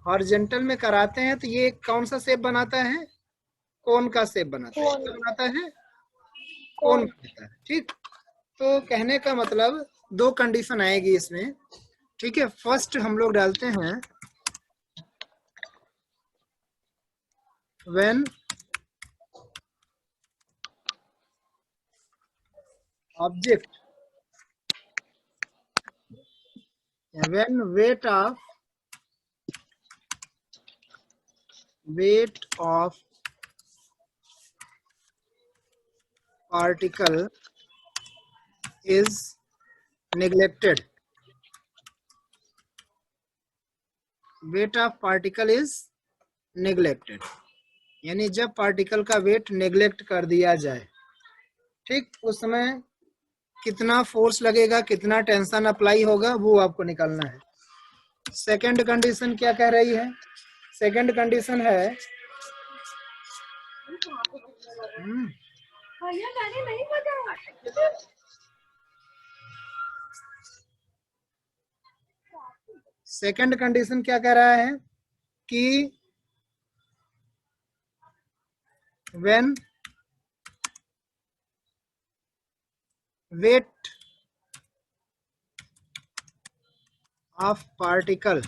Horizontal में कराते हैं तो ये कौन सा शेप बनाता है? कोन का शेप बनाता है। क्या बनाता है? कोन बनाता है। ठीक, तो कहने का मतलब दो कंडीशन आएगी इसमें। ठीक है, फर्स्ट हम लोग डालते हैं when object when weight of particle is neglected. Weight of particle is neglected, यानी जब पार्टिकल का वेट नेग्लेक्ट कर दिया जाए, ठीक, उस समय कितना फोर्स लगेगा, कितना टेंशन अप्लाई होगा, वो आपको निकालना है। सेकंड कंडीशन क्या कह रही है? सेकंड कंडीशन है सेकंड कंडीशन क्या कह रहा है कि when weight of particle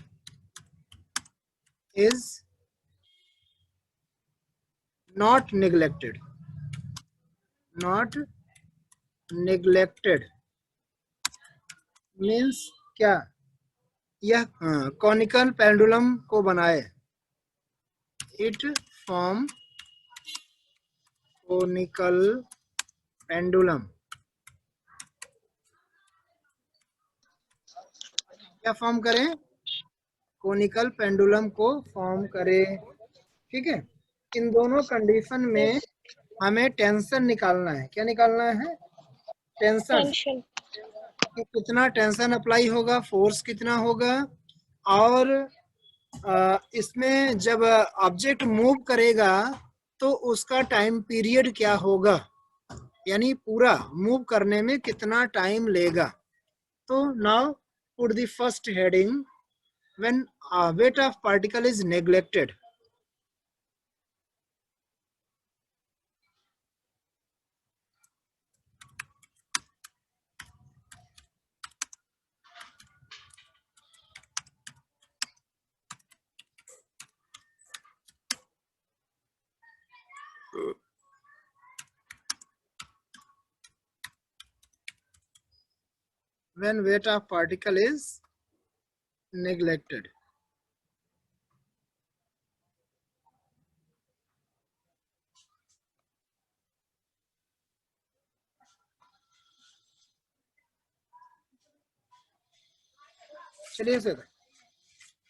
is not neglected means क्या? यह कॉनिकल पेंडुलम को बनाए। It form conical pendulum. क्या फॉर्म करें? कोनिकल पेंडुलम को फॉर्म करे। ठीक है, इन दोनों कंडीशन में हमें टेंशन निकालना है। क्या निकालना है? टेंशन, कि कितना टेंशन अप्लाई होगा, फोर्स कितना होगा, और इसमें जब ऑब्जेक्ट मूव करेगा तो उसका टाइम पीरियड क्या होगा, यानी पूरा मूव करने में कितना टाइम लेगा। तो now put the first heading when weight of particle is neglected. When weight of particle is neglected. चलिए sir,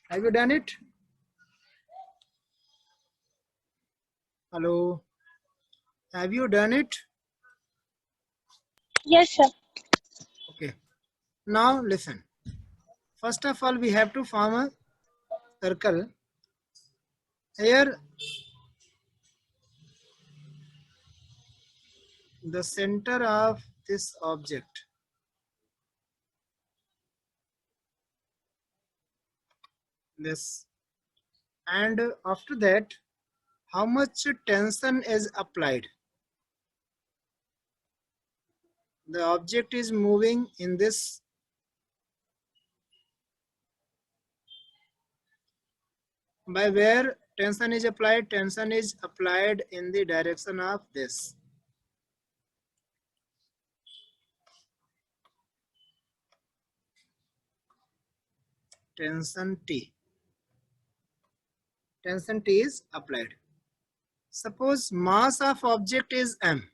have you done it? Hello, have you done it? Yes, sir. Okay, now listen. First of all, we have to form a circle. Here, the center of this object, this, and after that, how much tension is applied. The object is moving in this by where tension is applied. Tension is applied in the direction of this. Tension T. Tension T is applied. Suppose mass of object is m.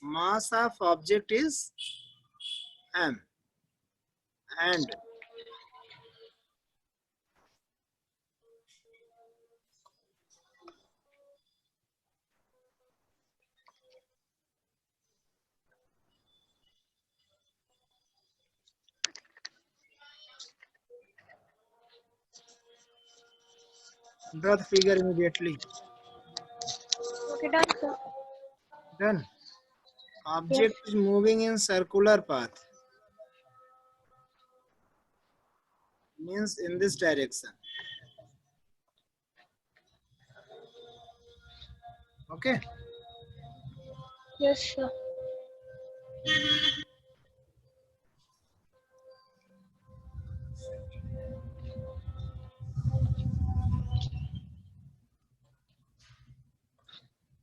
Mass of object is m, and draw the figure immediately. Okay, done, sir. Done. Object is moving in circular path. means in this direction. Okay. Yes, sir.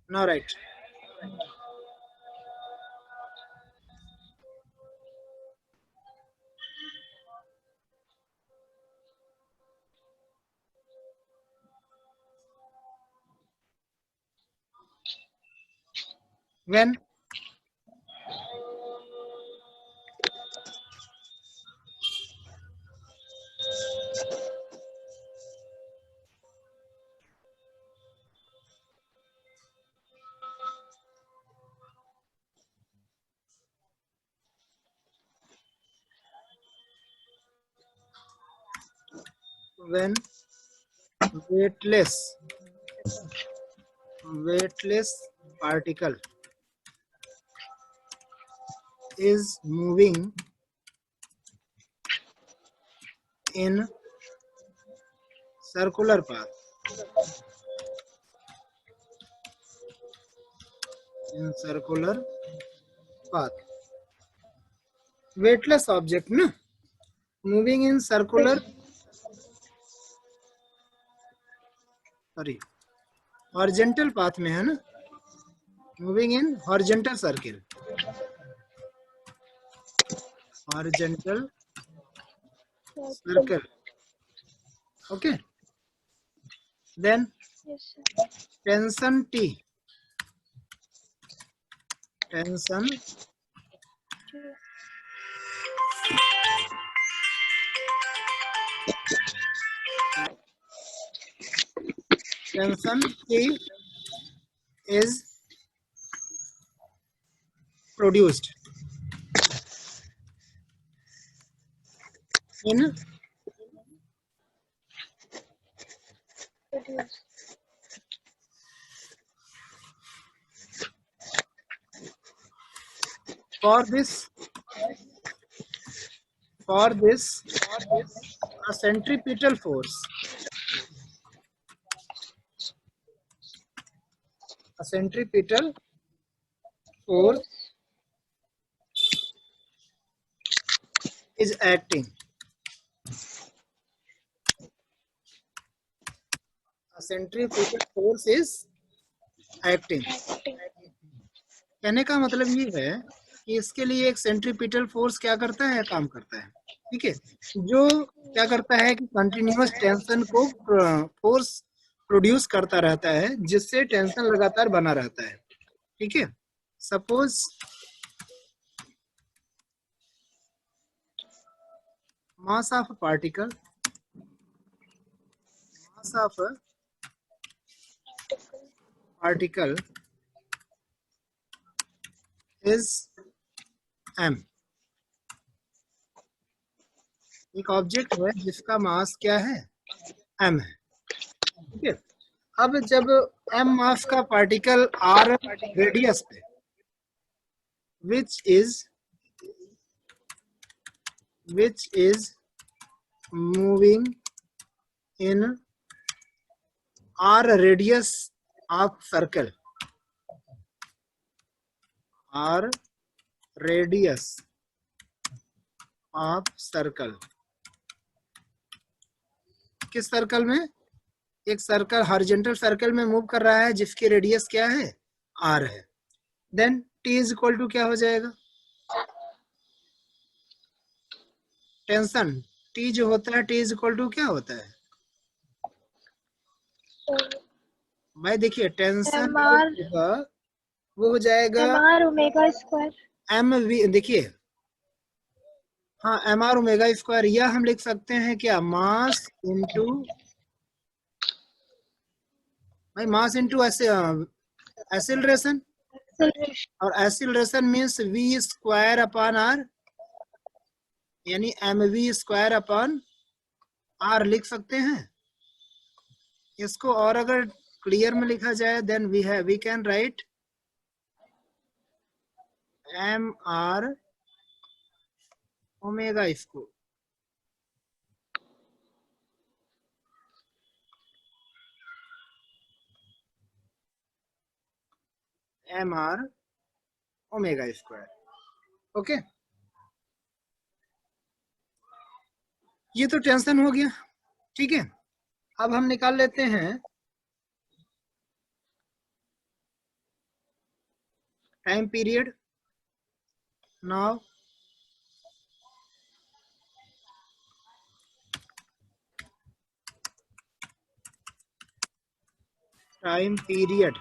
Now right. When when weightless particle is moving in circular path. In circular path. Weightless object ना moving in circular horizontal path में है ना, moving in horizontal circle. Horizontal circle. Okay. Then Yes, sir. tension T. Tension T is produced in Produce. for this a centripetal force. A centripetal force is acting. A centripetal force is acting. कहने का मतलब ये है कि इसके लिए एक centripetal force क्या करता है, काम करता है. ठीक है, जो क्या करता है कि कंटिन्यूअस टेंशन को फोर्स प्रोड्यूस करता रहता है, जिससे टेंशन लगातार बना रहता है. ठीक है, suppose mass of a particle is m. एक ऑब्जेक्ट है जिसका मास क्या है, m है. ठीक है, अब जब m मास का पार्टिकल r रेडियस पे which is moving in r radius of circle, r radius of circle. किस सर्कल में, एक सर्कल हॉरिजॉन्टल सर्कल में मूव कर रहा है जिसकी रेडियस क्या है, r है. Then t is equal to क्या हो जाएगा, टेंशन t जो होता है, t इज इक्वल टू क्या होता है भाई, देखिए टेंशन वो हो जाएगा mr omega square. M v, देखिए हाँ एम आर ओमेगा स्क्वायर, या हम लिख सकते हैं क्या, मास इंटू भाई मास इंटू एक्सेलरेशन, और acceleration means v square upon R, यानी M V square upon R लिख सकते हैं इसको. और अगर क्लियर में लिखा जाए then we can write m are omega, इसको mr ओमेगा स्क्वायर। ओके, ये तो टेंशन हो गया। ठीक है, अब हम निकाल लेते हैं time period. Now time period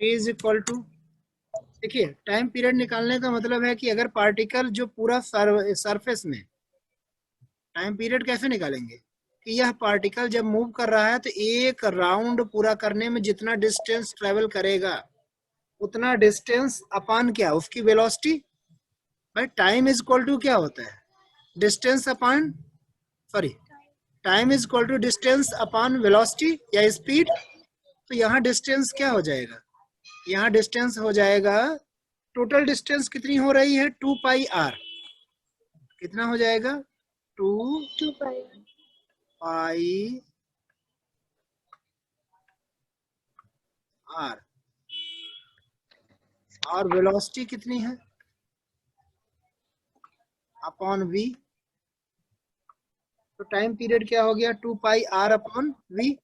is equal to, देखिए टाइम पीरियड निकालने का मतलब है कि अगर पार्टिकल जो पूरा सरफेस में, टाइम पीरियड कैसे निकालेंगे कि यह पार्टिकल जब मूव कर रहा है तो एक राउंड पूरा करने में जितना डिस्टेंस ट्रेवल करेगा उतना डिस्टेंस अपान क्या, उसकी वेलोसिटी। भाई टाइम इज इक्वल टू क्या होता है, distance upon, sorry, time is equal to distance upon velocity या स्पीड। तो यहाँ डिस्टेंस क्या हो जाएगा, यहाँ डिस्टेंस हो जाएगा, टोटल डिस्टेंस कितनी हो रही है 2 पाई आर, कितना हो जाएगा 2 पाई आर, और वेलोसिटी कितनी है अपॉन वी। तो टाइम पीरियड क्या हो गया 2 पाई आर अपॉन वी।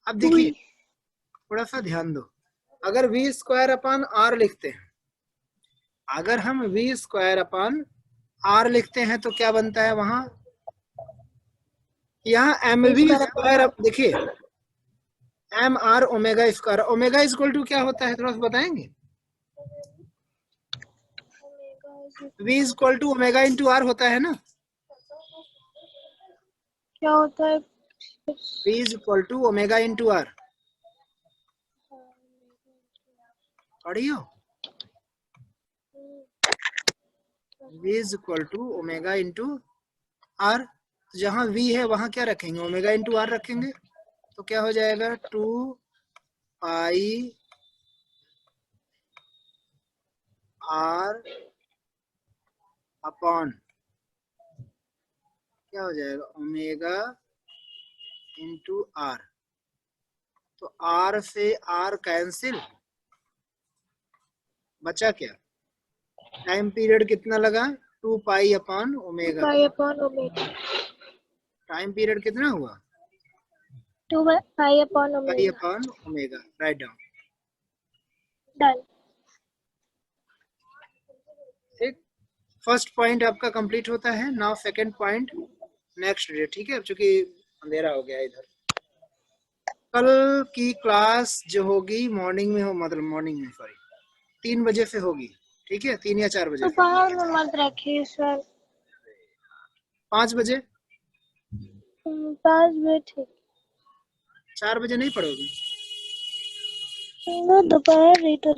अब देखिए थोड़ा सा ध्यान दो, अगर वी स्क्वायर अपॉन आर लिखते हैं, अगर हम वी स्क्वायर अपॉन आर लिखते हैं तो क्या बनता है वहां, यहाँ एम वी स्क्वायर। अब देखिए M are omega square, omega equal to क्या होता है थोड़ा सा बताएंगे। V equal to omega into R होता है ना, क्या होता है? V equal to omega into R, पढ़ियो, V equal to omega into R. जहां वी है वहां क्या रखेंगे, ओमेगा इंटू आर रखेंगे, तो क्या हो जाएगा 2 पाई आर अपॉन क्या हो जाएगा ओमेगा इंटू आर। तो आर से आर कैंसिल, बचा क्या, टाइम पीरियड कितना लगा 2 pi upon omega. Pi upon omega, time period कितना हुआ 2 pi upon pi omega. Upon omega, write down. Done. ठीक, फर्स्ट पॉइंट आपका कंप्लीट होता है। Now second point next day. ठीक है, अब चूंकि अंधेरा हो गया इधर, कल की क्लास जो होगी मॉर्निंग में हो, मतलब मॉर्निंग में सॉरी 3 बजे से होगी। ठीक है, 3 या 4 बजे से, दोपहर में मत रखिए सर। 5 बजे, 5 बजे ठीक। 4 बजे नहीं पढ़ोगी। दोपहर नहीं तो